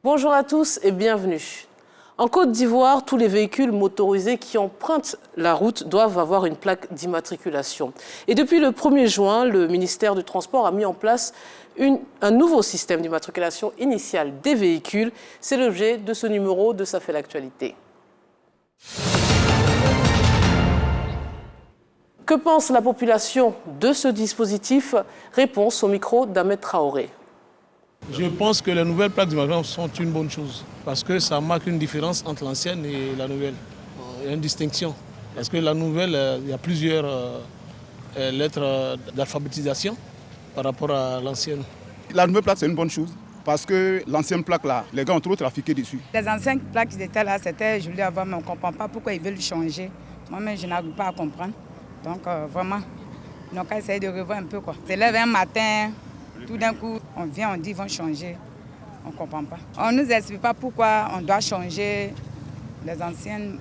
Bonjour à tous et bienvenue. En Côte d'Ivoire, tous les véhicules motorisés qui empruntent la route doivent avoir une plaque d'immatriculation. Et depuis le 1er juin, le ministère du Transport a mis en place un nouveau système d'immatriculation initiale des véhicules. C'est l'objet de ce numéro de Ça fait l'actualité. Que pense la population de ce dispositif? Réponse au micro d'Ahmed Traoré. Je pense que les nouvelles plaques d'immatriculation sont une bonne chose parce que ça marque une différence entre l'ancienne et la nouvelle. Il y a une distinction parce que la nouvelle, il y a plusieurs lettres d'alphabétisation par rapport à l'ancienne. La nouvelle plaque, c'est une bonne chose parce que l'ancienne plaque, là, les gars ont trop trafiqué dessus. Les anciennes plaques qui étaient là, c'était, je voulais avoir, mais on ne comprend pas pourquoi ils veulent changer. Moi-même, je n'arrive pas à comprendre. Donc, vraiment, ils n'ont qu'à essayer de revoir un peu. Se lève un matin, tout d'un coup, on vient, on dit qu'ils vont changer. On ne comprend pas. On ne nous explique pas pourquoi on doit changer les anciennes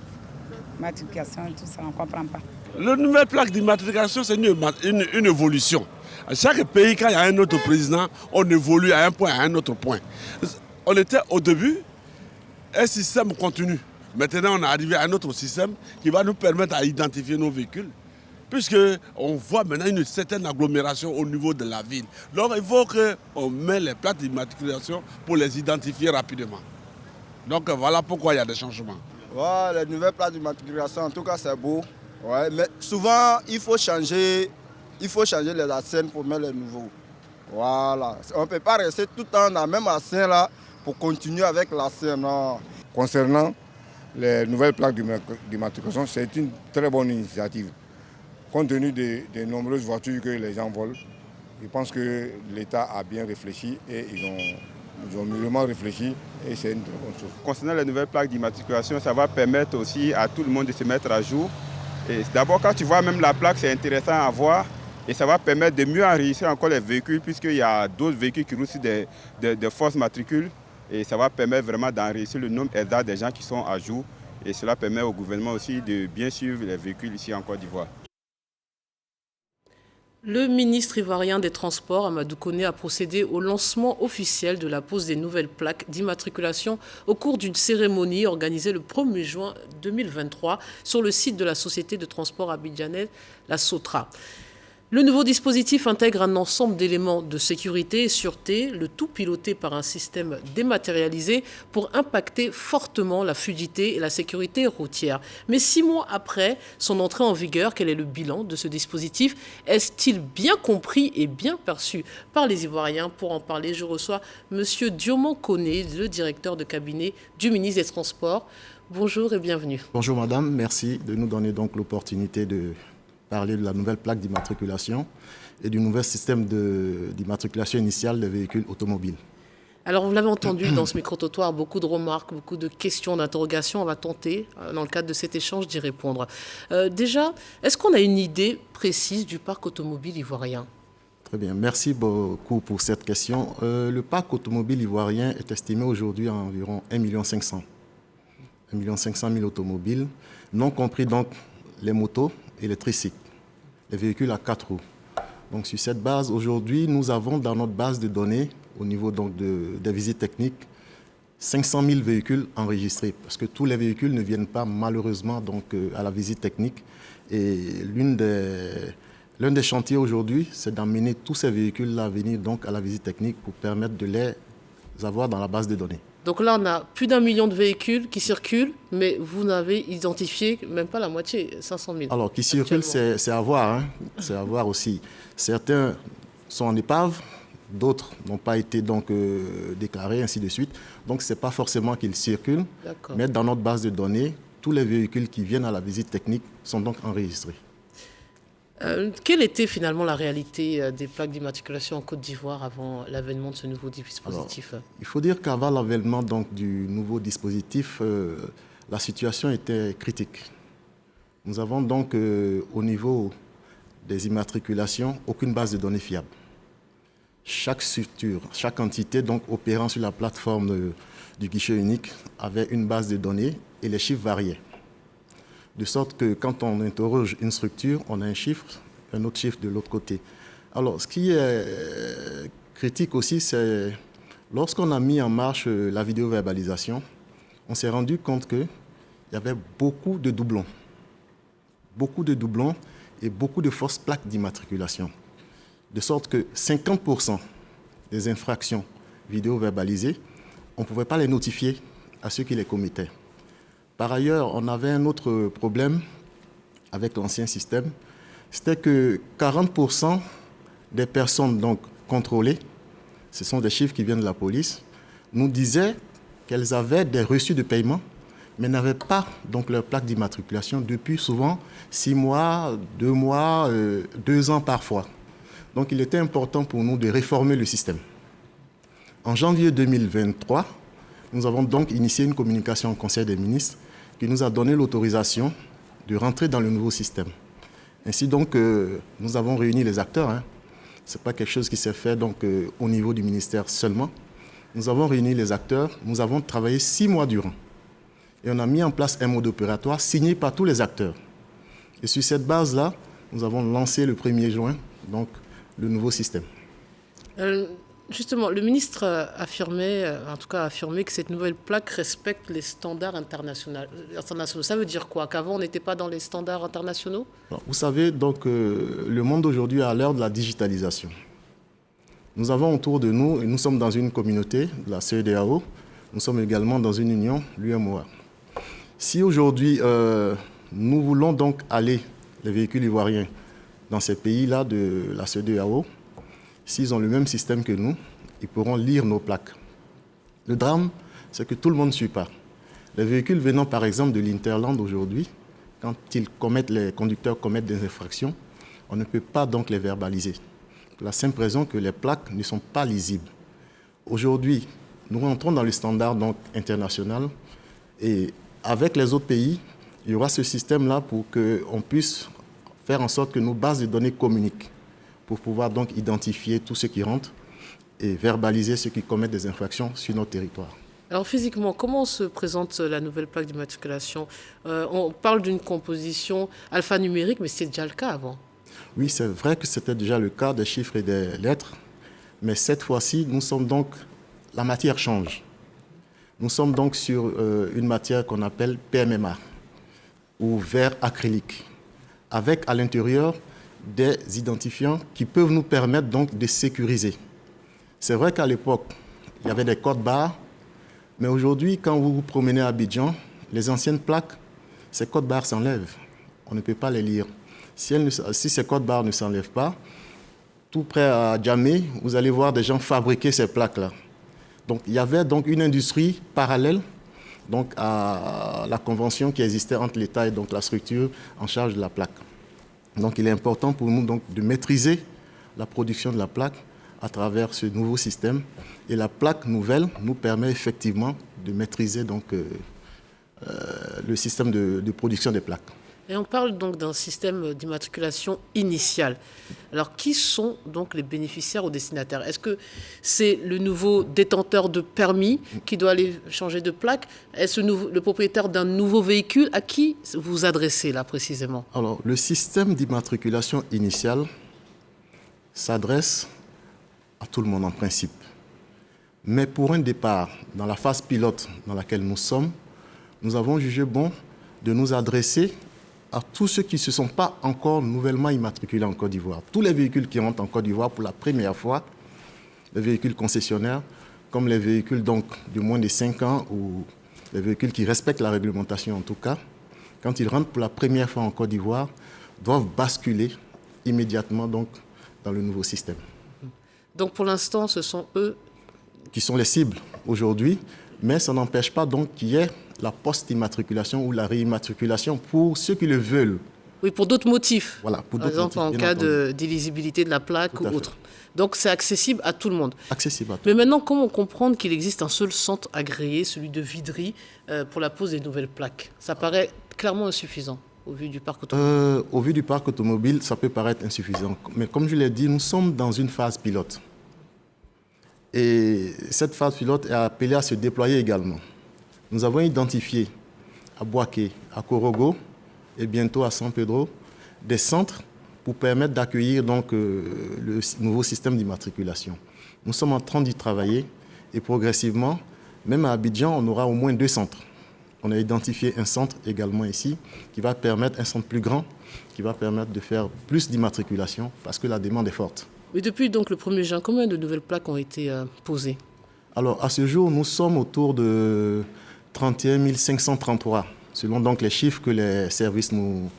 matriculations, tout ça, on ne comprend pas. La nouvelle plaque d'immatriculation, c'est une évolution. À chaque pays, quand il y a un autre président, on évolue à un point, à un autre point. On était au début, un système continu. Maintenant, on est arrivé à un autre système qui va nous permettre à identifier nos véhicules. Puisqu'on voit maintenant une certaine agglomération au niveau de la ville. Donc il faut qu'on mette les plaques d'immatriculation pour les identifier rapidement. Donc voilà pourquoi il y a des changements. Ouais, les nouvelles plaques d'immatriculation, en tout cas c'est beau. Ouais, mais souvent il faut changer les anciennes pour mettre les nouveaux. Voilà. On ne peut pas rester tout le temps dans la même ancienne là pour continuer avec l'ancienne. Concernant les nouvelles plaques d'immatriculation, c'est une très bonne initiative. Compte tenu des nombreuses voitures que les gens volent, je pense que l'État a bien réfléchi et ils ont mûrement réfléchi et c'est une très bonne chose. Concernant les nouvelles plaques d'immatriculation, ça va permettre aussi à tout le monde de se mettre à jour. D'abord, quand tu vois même la plaque, c'est intéressant à voir et ça va permettre de mieux enregistrer encore les véhicules puisqu'il y a d'autres véhicules qui roulent sur des fausses matricules et ça va permettre vraiment d'enregistrer le nombre exact des gens qui sont à jour et cela permet au gouvernement aussi de bien suivre les véhicules ici en Côte d'Ivoire. Le ministre ivoirien des Transports, Amadou Koné, a procédé au lancement officiel de la pose des nouvelles plaques d'immatriculation au cours d'une cérémonie organisée le 1er juin 2023 sur le site de la société de transport abidjanaise, la SOTRA. Le nouveau dispositif intègre un ensemble d'éléments de sécurité et sûreté, le tout piloté par un système dématérialisé pour impacter fortement la fluidité et la sécurité routière. Mais 6 mois après son entrée en vigueur, quel est le bilan de ce dispositif? Est-il bien compris et bien perçu par les Ivoiriens? Pour en parler, je reçois M. Diomon Koné, le directeur de cabinet du ministre des Transports. Bonjour et bienvenue. Bonjour madame, merci de nous donner donc l'opportunité de parler de la nouvelle plaque d'immatriculation et du nouvel système d'immatriculation initiale des véhicules automobiles. Alors, vous l'avez entendu dans ce micro-trottoir, beaucoup de remarques, beaucoup de questions, d'interrogations. On va tenter, dans le cadre de cet échange, d'y répondre. Déjà, est-ce qu'on a une idée précise du parc automobile ivoirien? Très bien, merci beaucoup pour cette question. Le parc automobile ivoirien est estimé aujourd'hui à environ 1,5 million automobiles, non compris donc les motos et les tricycles, les véhicules à 4 roues. Donc sur cette base, aujourd'hui, nous avons dans notre base de données, au niveau donc des visites techniques, 500 000 véhicules enregistrés, parce que tous les véhicules ne viennent pas malheureusement donc, à la visite technique. Et l'un des chantiers aujourd'hui, c'est d'amener tous ces véhicules-là à venir donc à la visite technique pour permettre de les avoir dans la base de données. Donc là, on a plus d'1 million de véhicules qui circulent, mais vous n'avez identifié même pas la moitié, 500 000. Alors, qui circulent, c'est à voir. Hein. C'est à voir aussi. Certains sont en épave, d'autres n'ont pas été donc, déclarés, ainsi de suite. Donc, ce n'est pas forcément qu'ils circulent, mais dans notre base de données, tous les véhicules qui viennent à la visite technique sont donc enregistrés. Quelle était finalement la réalité des plaques d'immatriculation en Côte d'Ivoire avant l'avènement de ce nouveau dispositif? Alors, il faut dire qu'avant l'avènement du nouveau dispositif, la situation était critique. Nous avons donc au niveau des immatriculations aucune base de données fiable. Chaque structure, chaque entité donc opérant sur la plateforme du guichet unique avait une base de données et les chiffres variaient. De sorte que quand on interroge une structure, on a un chiffre, un autre chiffre de l'autre côté. Alors, ce qui est critique aussi, c'est Lorsqu'on a mis en marche la vidéo-verbalisation, on s'est rendu compte qu'il y avait beaucoup de doublons. Beaucoup de doublons et beaucoup de fausses plaques d'immatriculation. De sorte que 50% des infractions vidéo-verbalisées, on ne pouvait pas les notifier à ceux qui les commettaient. Par ailleurs, on avait un autre problème avec l'ancien système, c'était que 40% des personnes donc contrôlées, ce sont des chiffres qui viennent de la police, nous disaient qu'elles avaient des reçus de paiement, mais n'avaient pas donc leur plaque d'immatriculation depuis souvent 6 mois, 2 mois, 2 ans parfois. Donc il était important pour nous de réformer le système. En janvier 2023, nous avons donc initié une communication au Conseil des ministres qui nous a donné l'autorisation de rentrer dans le nouveau système. Ainsi donc, nous avons réuni les acteurs. Ce n'est pas quelque chose qui s'est fait donc, au niveau du ministère seulement. Nous avons réuni les acteurs, nous avons travaillé 6 mois durant. Et on a mis en place un mode opératoire signé par tous les acteurs. Et sur cette base-là, nous avons lancé le 1er juin donc, le nouveau système. Justement, le ministre a affirmé que cette nouvelle plaque respecte les standards internationaux. Ça veut dire quoi? Qu'avant, on n'était pas dans les standards internationaux? Vous savez, donc, le monde aujourd'hui est à l'heure de la digitalisation. Nous avons autour de nous, et nous sommes dans une communauté, la CEDEAO, nous sommes également dans une union, l'UMOA. Si aujourd'hui, nous voulons donc aller, les véhicules ivoiriens, dans ces pays-là de la CEDEAO, s'ils ont le même système que nous, ils pourront lire nos plaques. Le drame, c'est que tout le monde ne suit pas. Les véhicules venant par exemple de l'Interland aujourd'hui, quand les conducteurs commettent des infractions, on ne peut pas donc les verbaliser. Pour la simple raison que les plaques ne sont pas lisibles. Aujourd'hui, nous rentrons dans le standard donc, international et avec les autres pays, il y aura ce système-là pour qu'on puisse faire en sorte que nos bases de données communiquent, pour pouvoir donc identifier tous ceux qui rentrent et verbaliser ceux qui commettent des infractions sur notre territoire. Alors physiquement, comment se présente la nouvelle plaque d'immatriculation? On parle d'une composition alphanumérique, mais c'était déjà le cas avant. Oui, c'est vrai que c'était déjà le cas des chiffres et des lettres, mais cette fois-ci, la matière change. Nous sommes donc sur une matière qu'on appelle PMMA, ou verre acrylique, avec à l'intérieur des identifiants qui peuvent nous permettre donc de sécuriser. C'est vrai qu'à l'époque, il y avait des codes barres, mais aujourd'hui, quand vous vous promenez à Abidjan, les anciennes plaques, ces codes barres s'enlèvent. On ne peut pas les lire. Si ces codes barres ne s'enlèvent pas, tout près à Djamé, vous allez voir des gens fabriquer ces plaques-là. Donc il y avait donc une industrie parallèle donc, à la convention qui existait entre l'État et donc, la structure en charge de la plaque. Donc il est important pour nous donc, de maîtriser la production de la plaque à travers ce nouveau système. Et la plaque nouvelle nous permet effectivement de maîtriser donc, le système de production des plaques. Et on parle donc d'un système d'immatriculation initiale. Alors, qui sont donc les bénéficiaires ou destinataires? Est-ce que c'est le nouveau détenteur de permis qui doit aller changer de plaque? Est-ce le propriétaire d'un nouveau véhicule? À qui vous adressez là précisément? Alors, le système d'immatriculation initiale s'adresse à tout le monde en principe. Mais pour un départ, dans la phase pilote dans laquelle nous sommes, nous avons jugé bon de nous adresser à tous ceux qui ne se sont pas encore nouvellement immatriculés en Côte d'Ivoire. Tous les véhicules qui rentrent en Côte d'Ivoire pour la première fois, les véhicules concessionnaires, comme les véhicules donc, de moins de 5 ans ou les véhicules qui respectent la réglementation en tout cas, quand ils rentrent pour la première fois en Côte d'Ivoire, doivent basculer immédiatement donc, dans le nouveau système. Donc pour l'instant, ce sont eux qui sont les cibles aujourd'hui, mais ça n'empêche pas donc qu'il y ait la post-immatriculation ou la réimmatriculation pour ceux qui le veulent. Oui, pour d'autres motifs. Voilà, pour par exemple, en cas d'illisibilité de la plaque ou autre. Donc, c'est accessible à tout le monde. Accessible à tout. Mais maintenant, comment comprendre qu'il existe un seul centre agréé, celui de Vidry, pour la pose des nouvelles plaques? Ça paraît clairement insuffisant au vu du parc automobile. Au vu du parc automobile, ça peut paraître insuffisant. Mais comme je l'ai dit, nous sommes dans une phase pilote. Et cette phase pilote est appelée à se déployer également. Nous avons identifié à Boaké, à Korogo et bientôt à San Pedro des centres pour permettre d'accueillir donc le nouveau système d'immatriculation. Nous sommes en train d'y travailler Et progressivement, même à Abidjan, on aura au moins 2 centres. On a identifié un centre également ici, qui va permettre, un centre plus grand, qui va permettre de faire plus d'immatriculation parce que la demande est forte. Et depuis donc, le 1er juin, combien de nouvelles plaques ont été posées? Alors, à ce jour, nous sommes autour de 31 533, selon donc les chiffres que les services nous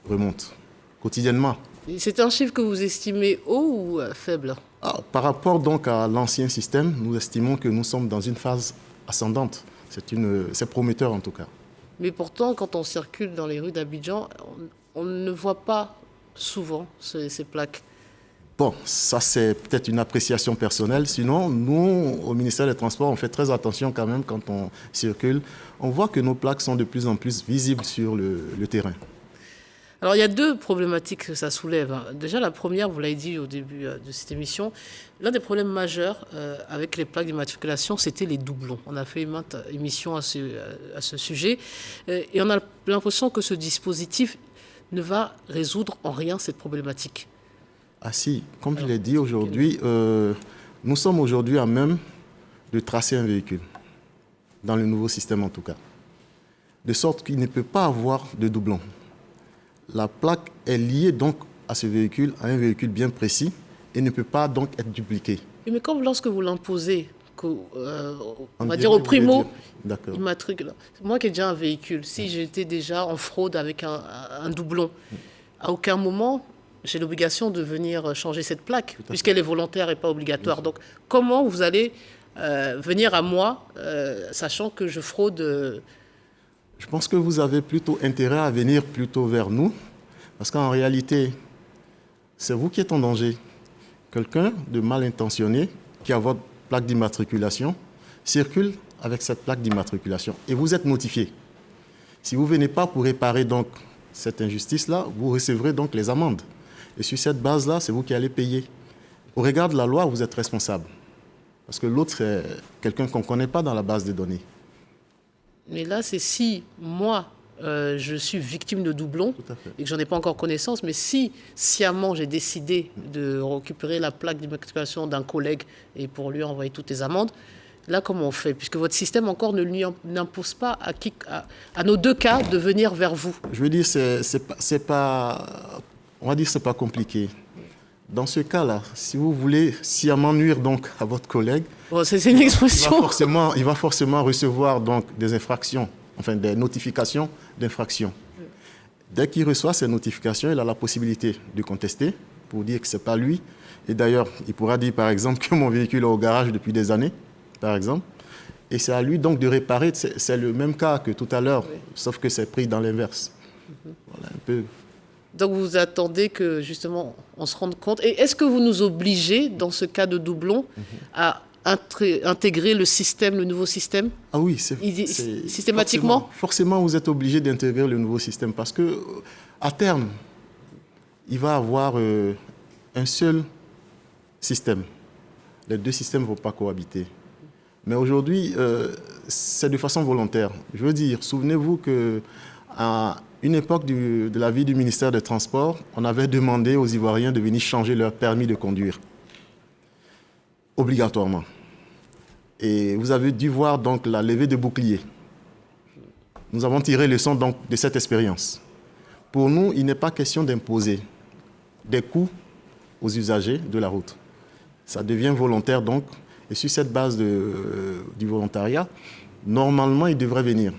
remontent quotidiennement. C'est un chiffre que vous estimez haut ou faible? Par rapport donc à l'ancien système, nous estimons que nous sommes dans une phase ascendante. C'est prometteur en tout cas. Mais pourtant, quand on circule dans les rues d'Abidjan, on ne voit pas souvent ces plaques. Bon, ça c'est peut-être une appréciation personnelle. Sinon, nous, au ministère des Transports, on fait très attention quand même quand on circule. On voit que nos plaques sont de plus en plus visibles sur le terrain. Alors, il y a 2 problématiques que ça soulève. Déjà, la première, vous l'avez dit au début de cette émission, l'un des problèmes majeurs avec les plaques d'immatriculation, c'était les doublons. On a fait maintes émissions à ce sujet et on a l'impression que ce dispositif ne va résoudre en rien cette problématique. Ah si, comme je l'ai dit aujourd'hui, nous sommes aujourd'hui à même de tracer un véhicule, dans le nouveau système en tout cas, de sorte qu'il ne peut pas avoir de doublons. La plaque est liée donc à ce véhicule, à un véhicule bien précis, et ne peut pas donc être dupliquée. Mais comme lorsque vous l'imposez, on va dire au primo immatricule. Moi qui ai déjà un véhicule, si j'étais déjà en fraude avec un doublon, à aucun moment j'ai l'obligation de venir changer cette plaque, puisqu'elle est volontaire et pas obligatoire. Donc comment vous allez venir à moi, sachant que je fraude Je pense que vous avez plutôt intérêt à venir plutôt vers nous, parce qu'en réalité, c'est vous qui êtes en danger. Quelqu'un de mal intentionné, qui a votre plaque d'immatriculation, circule avec cette plaque d'immatriculation et vous êtes notifié. Si vous ne venez pas pour réparer donc cette injustice-là, vous recevrez donc les amendes. Et sur cette base-là, c'est vous qui allez payer. Au regard de la loi, vous êtes responsable. Parce que l'autre, c'est quelqu'un qu'on ne connaît pas dans la base de données. Mais là, c'est si moi, je suis victime de doublons et que je n'en ai pas encore connaissance, mais si sciemment j'ai décidé de récupérer la plaque d'immatriculation d'un collègue et pour lui envoyer toutes les amendes, là, comment on fait? Puisque votre système encore ne lui n'impose pas à nos 2 cas de venir vers vous. Je veux dire, c'est pas compliqué. Dans ce cas-là, si vous voulez sciemment nuire donc à votre collègue, bon, c'est une expression. Il va forcément recevoir donc des infractions, enfin des notifications d'infraction. Dès qu'il reçoit ces notifications, il a la possibilité de contester pour dire que ce n'est pas lui. Et d'ailleurs, il pourra dire par exemple que mon véhicule est au garage depuis des années, par exemple. Et c'est à lui donc de réparer. C'est le même cas que tout à l'heure, sauf que c'est pris dans l'inverse. Voilà un peu. Donc vous attendez que justement on se rende compte. Et est-ce que vous nous obligez, dans ce cas de doublon, à intégrer le nouveau système? Ah oui, systématiquement. Forcément, vous êtes obligé d'intégrer le nouveau système parce que à terme, il va y avoir un seul système. Les 2 systèmes ne vont pas cohabiter. Mais aujourd'hui, c'est de façon volontaire. Je veux dire, souvenez-vous qu'à une époque de la vie du ministère des Transports, on avait demandé aux Ivoiriens de venir changer leur permis de conduire, obligatoirement. Et vous avez dû voir donc la levée de boucliers. Nous avons tiré leçon donc de cette expérience. Pour nous, il n'est pas question d'imposer des coûts aux usagers de la route. Ça devient volontaire donc, et sur cette base du volontariat, normalement, ils devraient venir.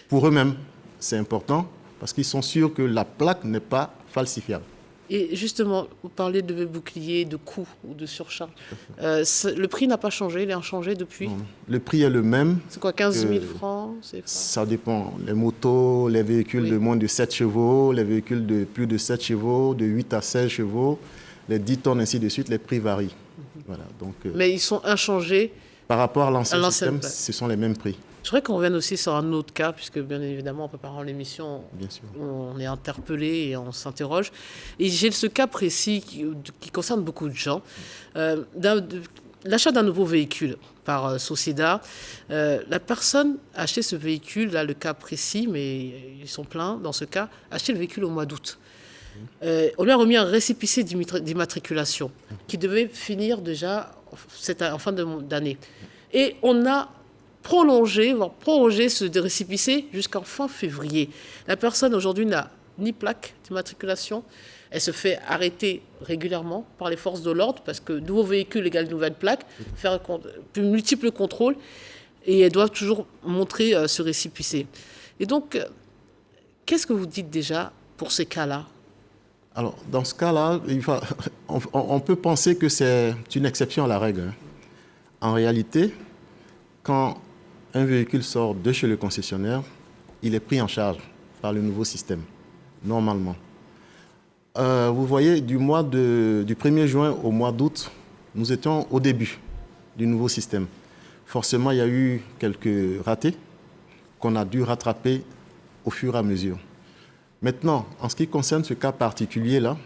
Pour eux-mêmes, c'est important, parce qu'ils sont sûrs que la plaque n'est pas falsifiable. Et justement, vous parlez de bouclier, de coûts ou de surcharge. Le prix n'a pas changé, il a changé depuis? Non. Le prix est le même. C'est quoi, 15 000 francs? Ça dépend. Les motos, les véhicules de moins de 7 chevaux, les véhicules de plus de 7 chevaux, de 8 à 16 chevaux, les 10 tonnes, ainsi de suite, les prix varient. Voilà, donc, mais ils sont inchangés? Par rapport à l'ancien système, ce sont les mêmes prix. Je voudrais qu'on revienne aussi sur un autre cas, puisque bien évidemment, en préparant l'émission, on est interpellé et on s'interroge. Et j'ai ce cas précis qui concerne beaucoup de gens. L'achat d'un nouveau véhicule par Socieda. La personne a acheté ce véhicule, là le cas précis, mais ils sont pleins dans ce cas, a acheté le véhicule au mois d'août. On lui a remis un récépissé d'immatriculation qui devait finir déjà en fin d'année. Et on a voire prolongé ce récépissé jusqu'en fin février. La personne aujourd'hui n'a ni plaque d'immatriculation. Elle se fait arrêter régulièrement par les forces de l'ordre parce que nouveau véhicule égale nouvelle plaque, faire multiples contrôles et elle doit toujours montrer ce récépissé. Et donc, qu'est-ce que vous dites déjà pour ces cas-là? Alors, dans ce cas-là, on peut penser que c'est une exception à la règle. En réalité, quand un véhicule sort de chez le concessionnaire, il est pris en charge par le nouveau système, normalement. Vous voyez, du 1er juin au mois d'août, nous étions au début du nouveau système. Forcément, il y a eu quelques ratés qu'on a dû rattraper au fur et à mesure. Maintenant, en ce qui concerne ce cas particulier-là,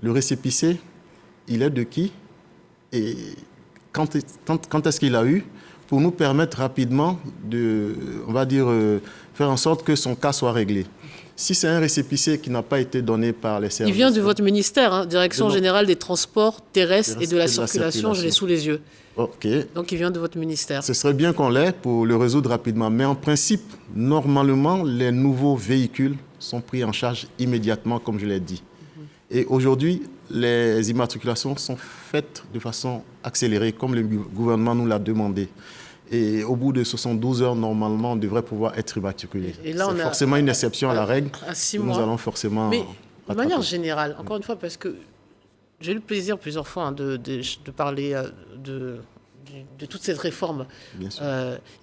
le récépissé, il est de qui et quand est-ce qu'il a eu pour nous permettre rapidement de, on va dire, faire en sorte que son cas soit réglé. Si c'est un récépissé qui n'a pas été donné par les services... Il vient de votre ministère, Direction générale des transports terrestres et de la circulation, je l'ai sous les yeux. OK. Donc il vient de votre ministère. Ce serait bien qu'on l'ait pour le résoudre rapidement. Mais en principe, normalement, les nouveaux véhicules sont pris en charge immédiatement, comme je l'ai dit. Et aujourd'hui, les immatriculations sont faites de façon accélérée, comme le gouvernement nous l'a demandé. Et au bout de 72 heures, normalement, on devrait pouvoir être immatriculé. C'est forcément une exception à la règle. À 6 mois. Nous allons forcément... Mais de manière générale, encore une fois, parce que j'ai eu le plaisir plusieurs fois de parler de toute cette réforme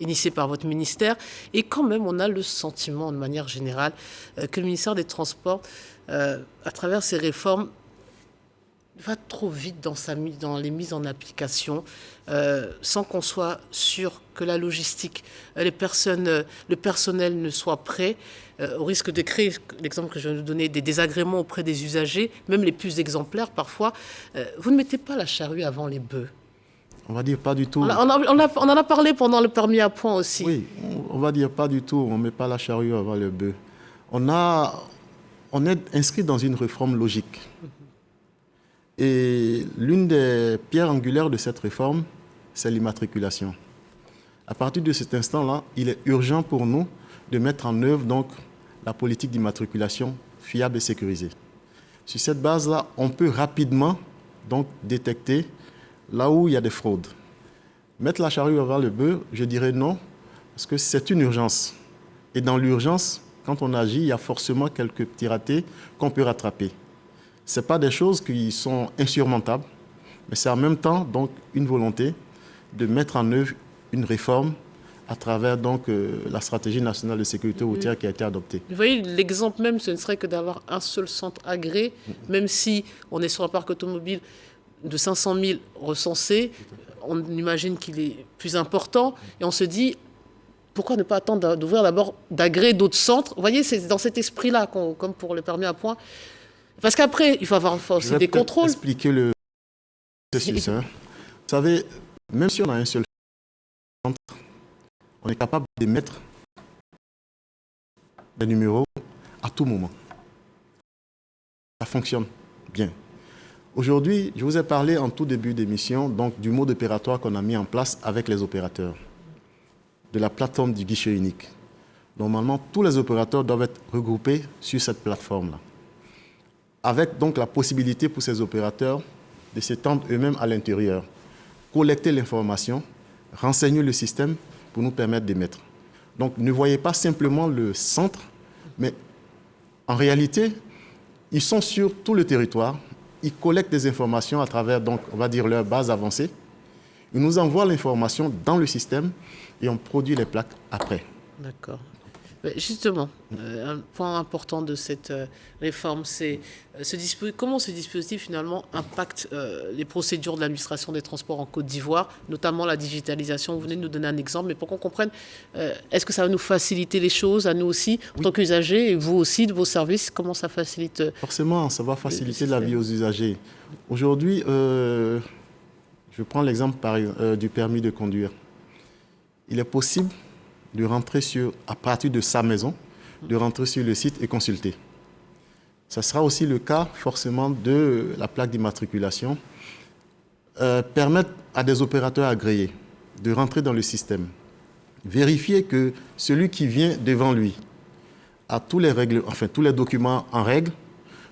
initiée par votre ministère. Et quand même, on a le sentiment, de manière générale, que le ministère des Transports, à travers ces réformes, va trop vite dans les mises en application, sans qu'on soit sûr que la logistique, le personnel ne soit prêt, au risque de créer, l'exemple que je viens de donner, des désagréments auprès des usagers, même les plus exemplaires parfois. Vous ne mettez pas la charrue avant les bœufs. On va dire pas du tout. On en a parlé pendant le permis à points aussi. Oui, on va dire pas du tout. On ne met pas la charrue avant le bœuf. On est inscrit dans une réforme logique. Et l'une des pierres angulaires de cette réforme, c'est l'immatriculation. À partir de cet instant-là, il est urgent pour nous de mettre en œuvre donc, la politique d'immatriculation fiable et sécurisée. Sur cette base-là, on peut rapidement donc, détecter là où il y a des fraudes. Mettre la charrue avant le bœuf, je dirais non, parce que c'est une urgence. Et dans l'urgence, quand on agit, il y a forcément quelques petits ratés qu'on peut rattraper. Ce n'est pas des choses qui sont insurmontables, mais c'est en même temps donc, une volonté de mettre en œuvre une réforme à travers donc, la stratégie nationale de sécurité routière qui a été adoptée. Vous voyez, l'exemple même, ce ne serait que d'avoir un seul centre agréé, même si on est sur un parc automobile de 500 000 recensés, on imagine qu'il est plus important, et on se dit, pourquoi ne pas attendre d'ouvrir d'abord, d'agréer d'autres centres? Vous voyez, c'est dans cet esprit-là, comme pour le permis à points. Parce qu'après, il faut avoir aussi des contrôles. Je vais expliquer le processus. Vous savez, même si on a un seul centre, on est capable d'émettre des numéros à tout moment. Ça fonctionne bien. Aujourd'hui, je vous ai parlé en tout début d'émission donc, du mode opératoire qu'on a mis en place avec les opérateurs, de la plateforme du guichet unique. Normalement, tous les opérateurs doivent être regroupés sur cette plateforme-là, avec donc la possibilité pour ces opérateurs de s'étendre eux-mêmes à l'intérieur, collecter l'information, renseigner le système pour nous permettre d'émettre. Donc ne voyez pas simplement le centre, mais en réalité, ils sont sur tout le territoire, ils collectent des informations à travers, donc, on va dire, leur base avancée, ils nous envoient l'information dans le système et on produit les plaques après. D'accord. Justement, un point important de cette réforme, c'est comment ce dispositif finalement impacte les procédures de l'administration des transports en Côte d'Ivoire, notamment la digitalisation. Vous venez de nous donner un exemple, mais pour qu'on comprenne, est-ce que ça va nous faciliter les choses, à nous aussi, en tant qu'usagers, et vous aussi, de vos services, comment ça facilite Forcément, ça va faciliter la vie aux usagers. Aujourd'hui, je prends l'exemple du permis de conduire. Il est possible de rentrer à partir de sa maison, de rentrer sur le site et consulter. Ça sera aussi le cas forcément de la plaque d'immatriculation. Permettre à des opérateurs agréés de rentrer dans le système, vérifier que celui qui vient devant lui a tous les documents en règle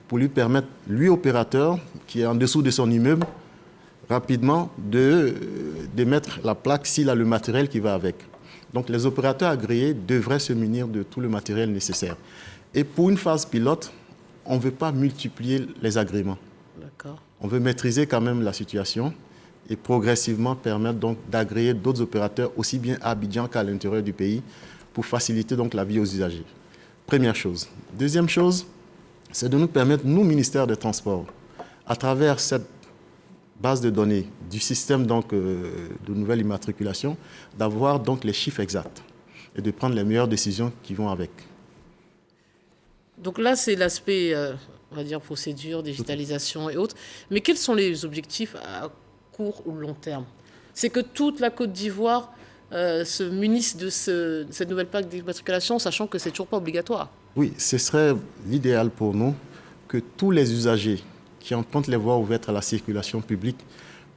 pour lui permettre, lui opérateur, qui est en dessous de son immeuble, rapidement de mettre la plaque s'il a le matériel qui va avec. Donc les opérateurs agréés devraient se munir de tout le matériel nécessaire. Et pour une phase pilote, on ne veut pas multiplier les agréments. D'accord. On veut maîtriser quand même la situation et progressivement permettre donc d'agréer d'autres opérateurs aussi bien à Abidjan qu'à l'intérieur du pays pour faciliter donc la vie aux usagers. Première chose. Deuxième chose, c'est de nous permettre, nous, ministère des Transports, à travers cette base de données du système donc, de nouvelle immatriculation, d'avoir donc les chiffres exacts et de prendre les meilleures décisions qui vont avec. Donc là, c'est l'aspect, on va dire, procédure, digitalisation et autres. Mais quels sont les objectifs à court ou long terme? C'est que toute la Côte d'Ivoire se munisse de cette nouvelle plaque d'immatriculation, sachant que c'est toujours pas obligatoire. Oui, ce serait l'idéal pour nous que tous les usagers qui empruntent les voies ouvertes à la circulation publique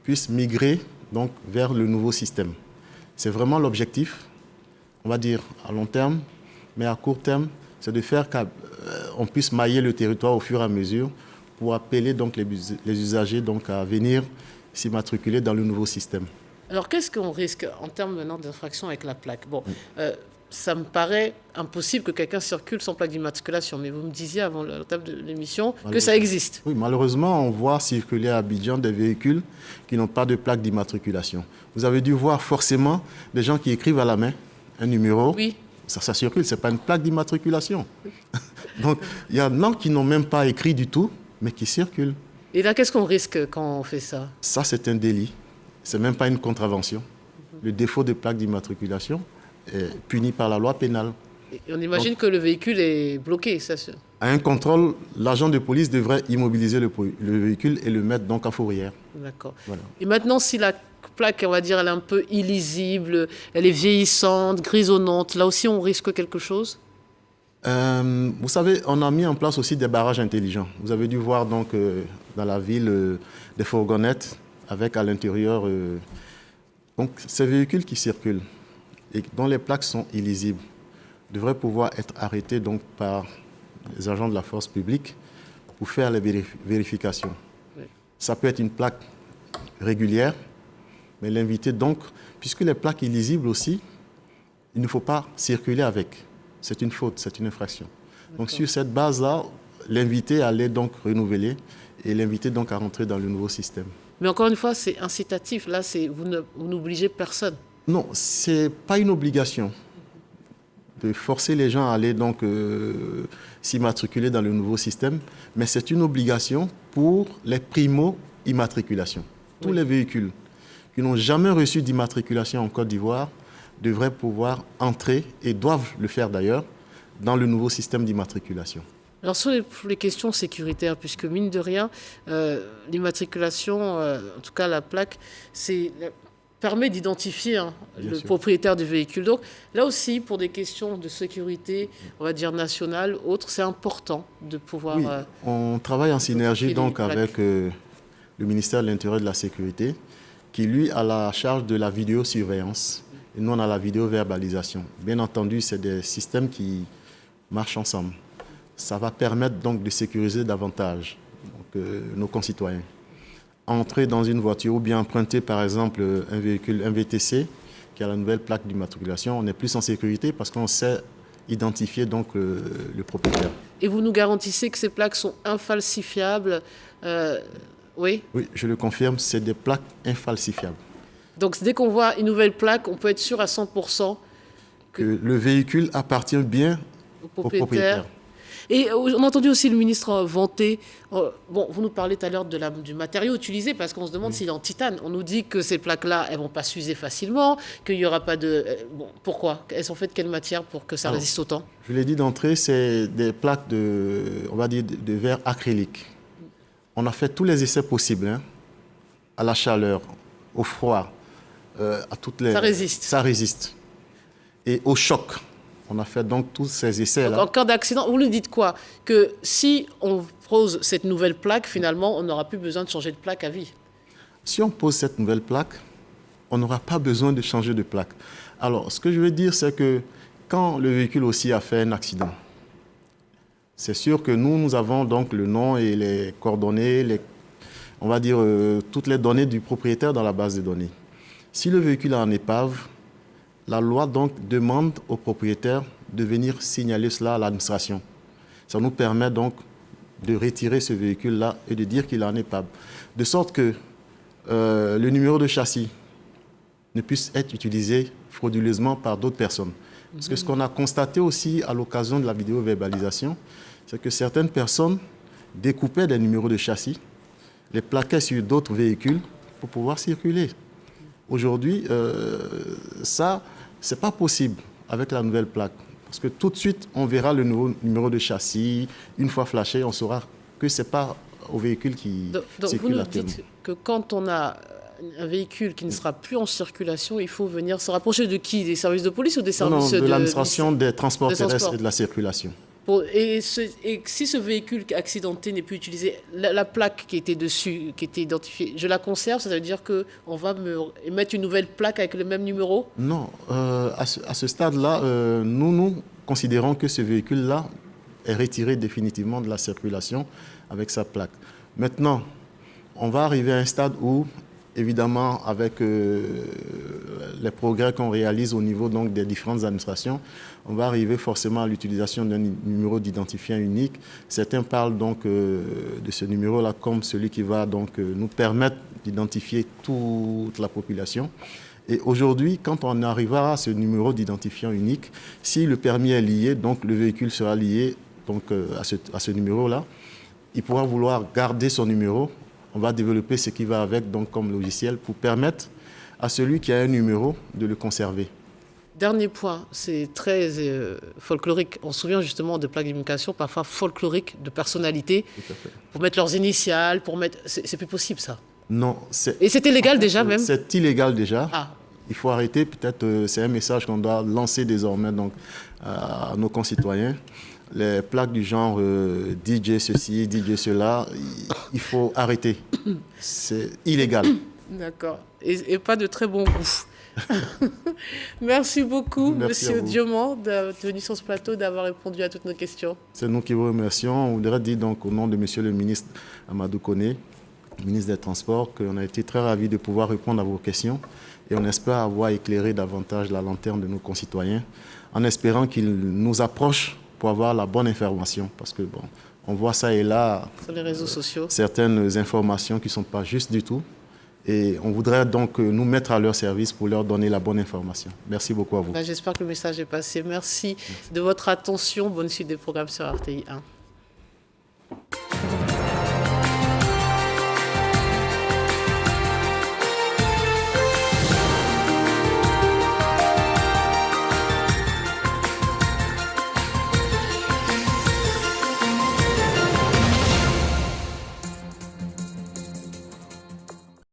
puissent migrer donc, vers le nouveau système. C'est vraiment l'objectif, on va dire à long terme, mais à court terme, c'est de faire qu'on puisse mailler le territoire au fur et à mesure pour appeler donc, les usagers donc, à venir s'immatriculer dans le nouveau système. Alors, qu'est-ce qu'on risque en termes maintenant d'infraction avec la plaque? Bon, ça me paraît impossible que quelqu'un circule sans plaque d'immatriculation, mais vous me disiez avant la table de l'émission que ça existe. Oui, malheureusement, on voit circuler à Abidjan des véhicules qui n'ont pas de plaque d'immatriculation. Vous avez dû voir forcément des gens qui écrivent à la main un numéro. Oui. Ça circule, ce n'est pas une plaque d'immatriculation. Donc, il y en a qui n'ont même pas écrit du tout, mais qui circulent. Et là, qu'est-ce qu'on risque quand on fait ça? Ça, c'est un délit. Ce n'est même pas une contravention. Le défaut de plaque d'immatriculation est puni par la loi pénale. Et on imagine que le véhicule est bloqué. Ça. À un contrôle, l'agent de police devrait immobiliser le véhicule et le mettre donc en fourrière. D'accord. Voilà. Et maintenant, si la plaque, on va dire, elle est un peu illisible, elle est vieillissante, grisonnante, là aussi, on risque quelque chose? Vous savez, on a mis en place aussi des barrages intelligents. Vous avez dû voir donc dans la ville des fourgonnettes avec à l'intérieur donc ces véhicules qui circulent et dont les plaques sont illisibles devraient pouvoir être arrêtés donc par les agents de la force publique pour faire les vérifications. Oui. Ça peut être une plaque régulière, mais l'inviter donc, puisque les plaques illisibles aussi, il ne faut pas circuler avec. C'est une faute, c'est une infraction. Donc sur cette base-là, l'inviter à les donc renouveler et l'inviter donc à rentrer dans le nouveau système. Mais encore une fois, c'est incitatif. Là, vous n'obligez personne. Non, ce n'est pas une obligation de forcer les gens à aller donc s'immatriculer dans le nouveau système, mais c'est une obligation pour les primo-immatriculations. Tous les véhicules qui n'ont jamais reçu d'immatriculation en Côte d'Ivoire devraient pouvoir entrer, et doivent le faire d'ailleurs, dans le nouveau système d'immatriculation. Alors sur les questions sécuritaires, puisque mine de rien, l'immatriculation, en tout cas la plaque, permet d'identifier le propriétaire du véhicule. Donc là aussi, pour des questions de sécurité, on va dire nationale, autres, c'est important de pouvoir... Oui, on travaille en synergie donc avec le ministère de l'Intérieur et de la Sécurité, qui lui a la charge de la vidéosurveillance. Et nous, on a la vidéoverbalisation. Bien entendu, c'est des systèmes qui marchent ensemble. Ça va permettre donc de sécuriser davantage donc, nos concitoyens. Entrer dans une voiture ou bien emprunter par exemple un véhicule, un VTC, qui a la nouvelle plaque d'immatriculation, on est plus en sécurité parce qu'on sait identifier donc le propriétaire. Et vous nous garantissez que ces plaques sont infalsifiables? Oui. Oui, je le confirme, c'est des plaques infalsifiables. Donc dès qu'on voit une nouvelle plaque, on peut être sûr à 100% que le véhicule appartient bien au propriétaire. Et on a entendu aussi le ministre vanter. Bon, vous nous parlez tout à l'heure du matériau utilisé, parce qu'on se demande s'il est en titane. On nous dit que ces plaques-là, elles ne vont pas s'user facilement, qu'il n'y aura pas de... Bon, pourquoi? Elles sont faites de quelle matière pour que ça résiste autant? Je l'ai dit d'entrée, c'est des plaques on va dire, de verre acrylique. On a fait tous les essais possibles, à la chaleur, au froid, à toutes les... Ça résiste. Ça résiste. Et au choc. On a fait donc tous ces essais-là. Donc, en cas d'accident, vous nous dites quoi? Que si on pose cette nouvelle plaque, finalement, on n'aura plus besoin de changer de plaque à vie? Si on pose cette nouvelle plaque, on n'aura pas besoin de changer de plaque. Alors, ce que je veux dire, c'est que quand le véhicule aussi a fait un accident, c'est sûr que nous avons donc le nom et les coordonnées, on va dire toutes les données du propriétaire dans la base de données. Si le véhicule est en épave, la loi donc demande au propriétaire de venir signaler cela à l'administration. Ça nous permet donc de retirer ce véhicule-là et de dire qu'il est en épave. De sorte que le numéro de châssis ne puisse être utilisé frauduleusement par d'autres personnes. Parce que ce qu'on a constaté aussi à l'occasion de la vidéo-verbalisation, c'est que certaines personnes découpaient des numéros de châssis, les plaquaient sur d'autres véhicules pour pouvoir circuler. Aujourd'hui, ça, ce n'est pas possible avec la nouvelle plaque. Parce que tout de suite, on verra le nouveau numéro de châssis. Une fois flashé, on saura que ce n'est pas au véhicule qui circule à terme. Donc vous nous dites que quand on a un véhicule qui ne sera plus en circulation, il faut venir se rapprocher de qui? Des services de police ou des services de l'administration des transports terrestres et de la circulation. Et si ce véhicule accidenté n'est plus utilisé, la plaque qui était dessus, qui était identifiée, je la conserve, ça veut dire qu'on va me mettre une nouvelle plaque avec le même numéro? Non, à ce stade-là, nous considérons que ce véhicule-là est retiré définitivement de la circulation avec sa plaque. Maintenant, on va arriver à un stade où, évidemment, avec les progrès qu'on réalise au niveau donc, des différentes administrations, on va arriver forcément à l'utilisation d'un numéro d'identifiant unique. Certains parlent donc de ce numéro-là comme celui qui va donc, nous permettre d'identifier toute la population. Et aujourd'hui, quand on arrivera à ce numéro d'identifiant unique, si le permis est lié, donc le véhicule sera lié donc, à ce numéro-là, il pourra vouloir garder son numéro. On va développer ce qui va avec donc, comme logiciel pour permettre à celui qui a un numéro de le conserver. Dernier point, c'est très folklorique. On se souvient justement de plaques d'immatriculation, parfois folkloriques, de personnalités, pour mettre leurs initiales, pour mettre... C'est plus possible, ça? Non. Et c'était légal déjà, même? C'est illégal déjà. Ah. Il faut arrêter. Peut-être c'est un message qu'on doit lancer désormais donc, à nos concitoyens. Les plaques du genre DJ ceci, DJ cela, il faut arrêter. C'est illégal. D'accord. Et pas de très bon goût. Merci beaucoup, Monsieur Diomand, d'être venu sur ce plateau, d'avoir répondu à toutes nos questions. C'est nous qui vous remercions. On voudrait dire donc au nom de Monsieur le ministre Amadou Koné, ministre des Transports, qu'on a été très ravis de pouvoir répondre à vos questions et on espère avoir éclairé davantage la lanterne de nos concitoyens en espérant qu'ils nous approchent pour avoir la bonne information. Parce que bon, on voit ça et là, sur les réseaux sociaux, certaines informations qui ne sont pas justes du tout. Et on voudrait donc nous mettre à leur service pour leur donner la bonne information. Merci beaucoup à vous. J'espère que le message est passé. Merci de votre attention. Bonne suite des programmes sur RTI 1.